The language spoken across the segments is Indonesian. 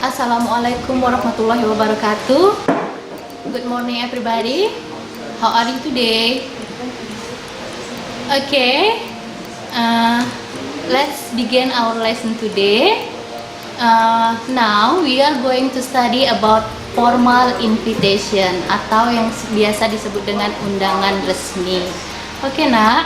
Assalamualaikum warahmatullahi wabarakatuh. Good morning everybody. How are you today? Okay, let's begin our lesson today. Now we are going to study about formal invitation atau yang biasa disebut dengan undangan resmi. Oke nak,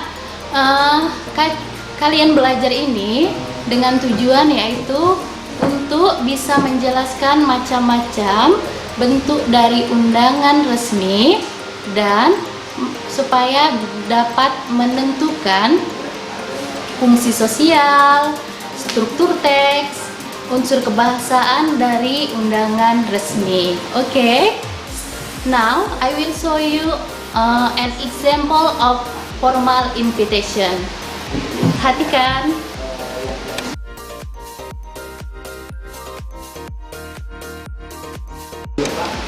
kalian belajar ini dengan tujuan yaitu untuk bisa menjelaskan macam-macam bentuk dari undangan resmi dan supaya dapat menentukan fungsi sosial, struktur teks, unsur kebahasaan dari undangan resmi. Okay, now I will show you an example of formal invitation. Perhatikan.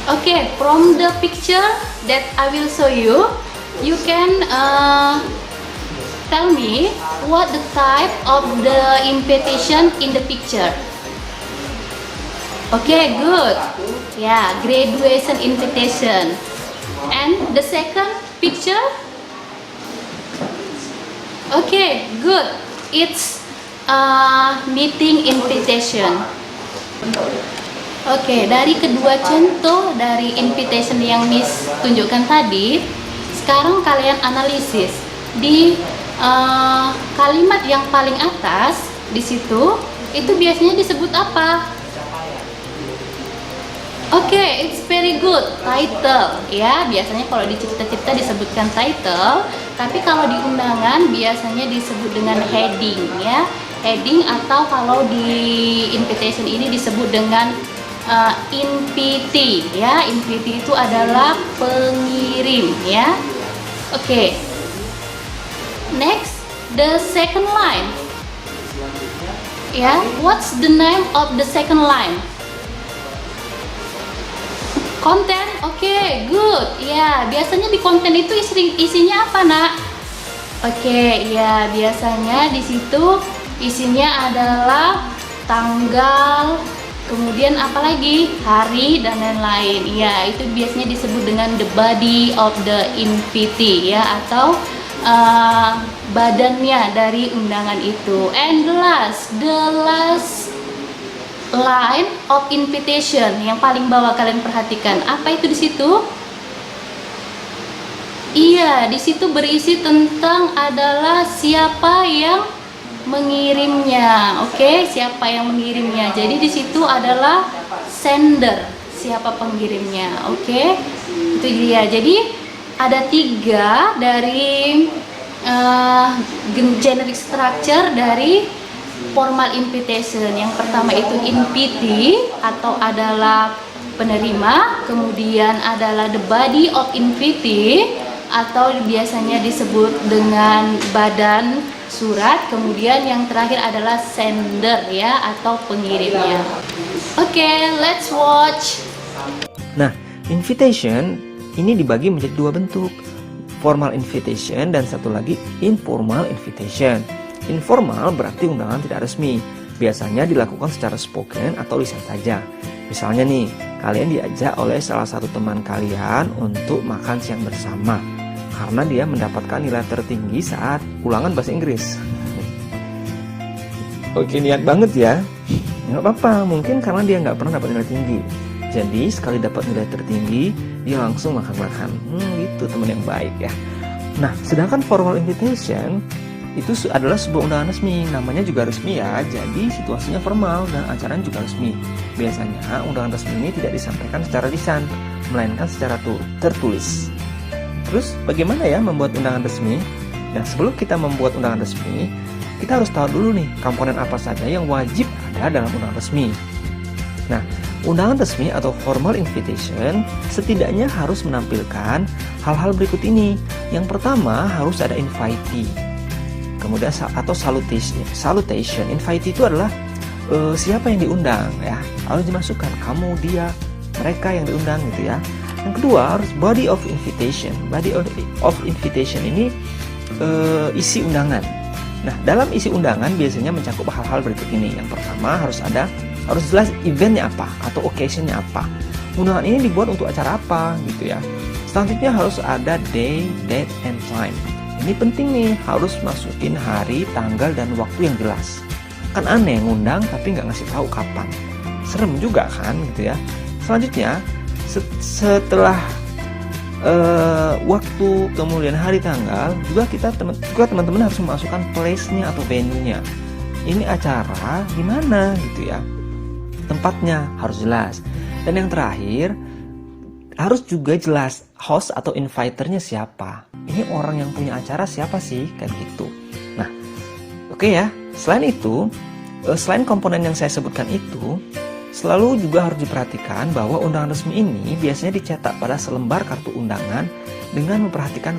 Okay, from the picture that I will show you, you can tell me what the type of the invitation in the picture. Okay, good. Yeah, graduation invitation. And the second picture? Okay, good. It's meeting invitation. Oke, dari kedua contoh dari invitation yang Miss tunjukkan tadi, sekarang kalian analisis di kalimat yang paling atas di situ itu biasanya disebut apa? Oke, it's very good, title. Ya, biasanya kalau di cerita-cerita disebutkan title, tapi kalau di undangan biasanya disebut dengan heading, ya. Heading atau kalau di invitation ini disebut dengan invitee, ya. Invitee itu adalah pengirim, ya. Oke. Next, the second line. Ya, what's the name of the second line? Konten, oke, good. Ya, biasanya di konten itu isinya apa, nak? Oke, ya, biasanya di situ isinya adalah tanggal, kemudian apalagi hari dan lain-lain. Ya, itu biasanya disebut dengan the body of the invitee, ya, atau badannya dari undangan itu. And the last line of invitation yang paling bawah, kalian perhatikan apa itu di situ? Iya, di situ berisi tentang adalah siapa yang mengirimnya. Oke, siapa yang mengirimnya. Jadi di situ adalah sender, siapa pengirimnya. Oke, itu dia. Jadi ada 3 dari generic structure dari formal invitation. Yang pertama itu invitee atau adalah penerima, kemudian adalah the body of invitee atau biasanya disebut dengan badan surat, kemudian yang terakhir adalah sender, ya, atau pengirimnya. Oke, let's watch. Nah, invitation ini dibagi menjadi 2 bentuk, formal invitation dan satu lagi informal invitation. Informal berarti undangan tidak resmi, biasanya dilakukan secara spoken atau lisan saja. Misalnya nih, kalian diajak oleh salah satu teman kalian untuk makan siang bersama karena dia mendapatkan nilai tertinggi saat ulangan bahasa Inggris. Oke, niat banget ya. Nggak apa-apa, mungkin karena dia nggak pernah dapat nilai tinggi. Jadi sekali dapat nilai tertinggi, dia langsung makan-makan. Gitu teman yang baik ya. Nah, sedangkan formal invitation itu adalah sebuah undangan resmi, namanya juga resmi ya, jadi situasinya formal dan acaranya juga resmi. Biasanya undangan resmi ini tidak disampaikan secara lisan, melainkan secara tertulis. Terus bagaimana ya membuat undangan resmi? Nah, sebelum kita membuat undangan resmi, kita harus tahu dulu nih komponen apa saja yang wajib ada dalam undangan resmi. Nah, undangan resmi atau formal invitation setidaknya harus menampilkan hal-hal berikut ini. Yang pertama harus ada invitee. Kemudian atau salutation. Invitee itu adalah siapa yang diundang, ya. Harus dimasukkan kamu, dia, mereka yang diundang gitu ya. Yang kedua harus body of invitation. Body of invitation ini isi undangan. Nah, dalam isi undangan biasanya mencakup hal-hal berikut ini. Yang pertama harus ada harus jelas eventnya apa atau occasionnya apa. Undangan ini dibuat untuk acara apa gitu ya. Selanjutnya harus ada day, date, and time. Ini penting nih, harus masukin hari, tanggal, dan waktu yang jelas. Kan aneh ngundang tapi nggak ngasih tahu kapan. Serem juga kan gitu ya. Selanjutnya setelah waktu, kemudian hari, tanggal, juga teman-teman harus memasukkan place-nya atau venue-nya. Ini acara di mana gitu ya. Tempatnya harus jelas. Dan yang terakhir, harus juga jelas host atau inviternya siapa. Ini orang yang punya acara siapa sih, kayak gitu. Nah, oke ya. Selain itu, selain komponen yang saya sebutkan itu, selalu juga harus diperhatikan bahwa undangan resmi ini biasanya dicetak pada selembar kartu undangan dengan memperhatikan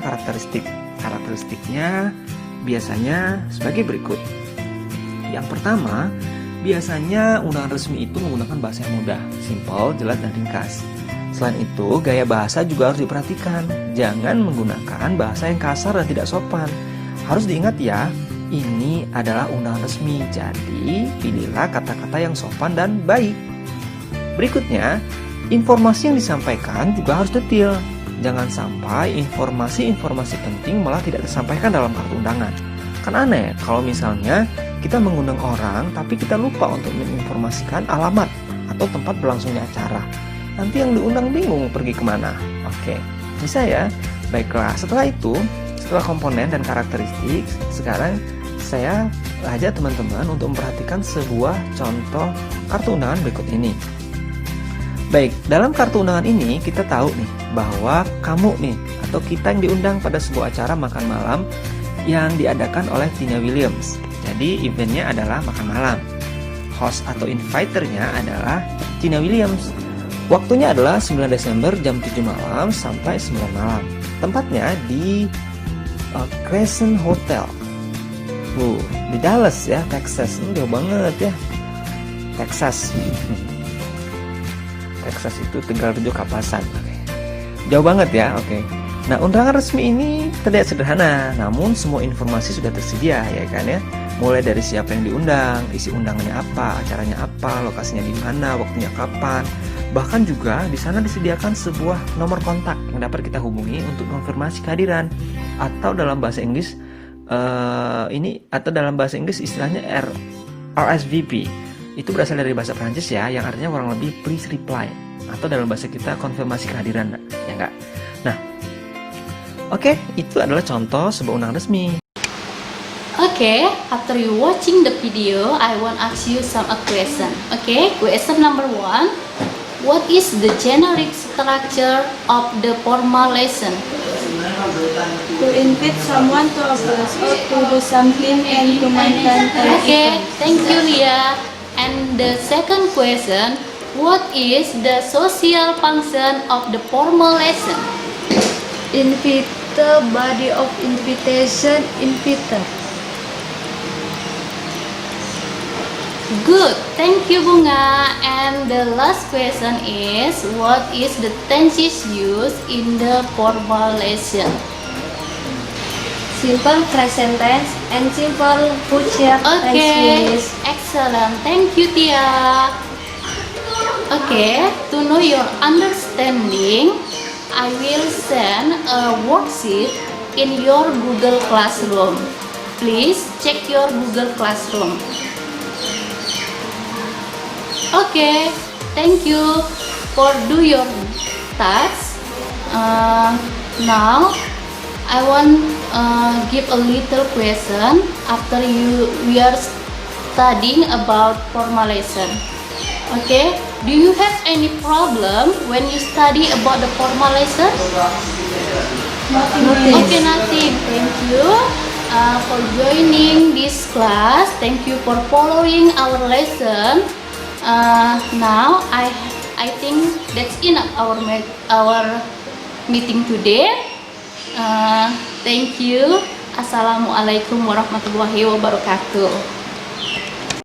karakteristiknya biasanya sebagai berikut. Yang pertama, biasanya undangan resmi itu menggunakan bahasa yang mudah, simpel, jelas, dan ringkas. Selain itu, gaya bahasa juga harus diperhatikan. Jangan menggunakan bahasa yang kasar dan tidak sopan. Harus diingat ya, ini adalah undangan resmi, jadi pilihlah kata-kata yang sopan dan baik. Berikutnya, informasi yang disampaikan juga harus detail. Jangan sampai informasi-informasi penting malah tidak tersampaikan dalam kartu undangan. Kan aneh kalau misalnya kita mengundang orang tapi kita lupa untuk menginformasikan alamat atau tempat berlangsungnya acara. Nanti yang diundang bingung pergi kemana. Oke, bisa ya? Baiklah, setelah itu, setelah komponen dan karakteristik, sekarang saya ajak teman-teman untuk memperhatikan sebuah contoh kartu undangan berikut ini. Baik, dalam kartu undangan ini kita tahu nih bahwa kamu nih atau kita yang diundang pada sebuah acara makan malam yang diadakan oleh Tina Williams. Jadi eventnya adalah makan malam. Host atau inviternya adalah Tina Williams. Waktunya adalah 9 Desember jam 7 malam sampai 9 malam. Tempatnya di Crescent Hotel. Di Dallas ya, Texas. Jauh banget ya. Texas. Texas itu Tegal-Rejo Kapasan. Jauh banget ya, oke. Nah, undangan resmi ini terlihat sederhana, namun semua informasi sudah tersedia ya kan ya. Mulai dari siapa yang diundang, isi undangannya apa, acaranya apa, lokasinya di mana, waktunya kapan. Bahkan juga di sana disediakan sebuah nomor kontak yang dapat kita hubungi untuk konfirmasi kehadiran. Atau dalam bahasa Inggris istilahnya RSVP. Itu berasal dari bahasa Prancis ya, yang artinya kurang lebih please reply. Atau dalam bahasa kita konfirmasi kehadiran, ya enggak? Nah, oke, itu adalah contoh sebuah undangan resmi. Okay, after you watching the video, I want ask you some question. Okay, question number 1. What is the generic structure of the formal lesson? To invite someone to a class or to do something and to maintain an Okay, event. thank you Lia. And the second question, what is the social function of the formal lesson? Invite, body of invitation, inviter. Good, thank you Bunga. And the last question is, what is the tenses used in the formal lesson? Simple present tense and simple future Okay, tense. excellent. Thank you Tia. Okay, to know your understanding, I will send a worksheet in your Google Classroom. Please check your Google Classroom. Okay, thank you for do your task. Now I want give a little question after we are studying about formal lesson. Okay, do you have any problem when you study about the formal lesson? Nothing. Okay, nothing. Thank you for joining this class. Thank you for following our lesson. Now I think that's enough our meeting today. Thank you. Assalamualaikum warahmatullahi wabarakatuh.